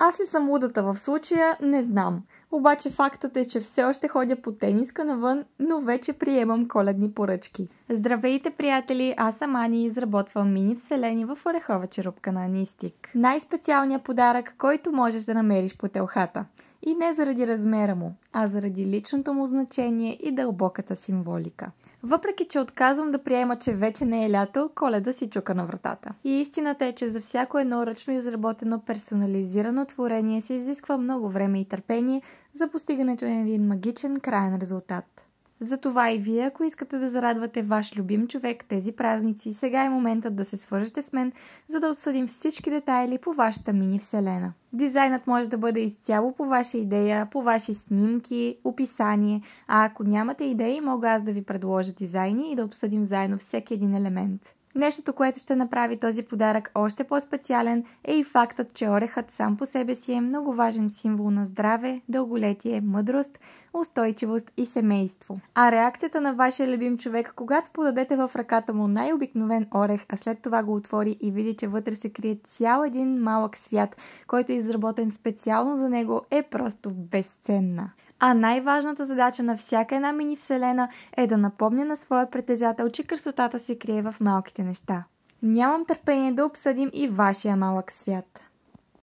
Аз ли съм лудата в случая, не знам. Обаче фактът е, че все още ходя по тениска навън, но вече приемам коледни поръчки. Здравейте, приятели! Аз съм Ани и изработвам мини вселени в орехова черупка на Анистик. Най-специалният подарък, който можеш да намериш по телхата. И не заради размера му, а заради личното му значение и дълбоката символика. Въпреки че отказвам да приема, че вече не е лято, Коледа си чука на вратата. И истината е, че за всяко едно ръчно изработено персонализирано творение се изисква много време и търпение за постигането на един магичен краен резултат. Затова и вие, ако искате да зарадвате ваш любим човек тези празници, сега е моментът да се свържете с мен, за да обсъдим всички детайли по вашата мини вселена. Дизайнът може да бъде изцяло по ваша идея, по ваши снимки, описание, а ако нямате идеи, мога аз да ви предложа дизайни и да обсъдим заедно всеки един елемент. Нещото, което ще направи този подарък още по-специален, е и фактът, че орехът сам по себе си е много важен символ на здраве, дълголетие, мъдрост, устойчивост и семейство. А реакцията на вашия любим човек, когато подадете в ръката му най-обикновен орех, а след това го отвори и види, че вътре се крие цял един малък свят, който е изработен специално за него, е просто безценна. А най-важната задача на всяка една мини вселена е да напомня на своя притежател, че красотата се крие в малките неща. Нямам търпение да обсъдим и вашия малък свят.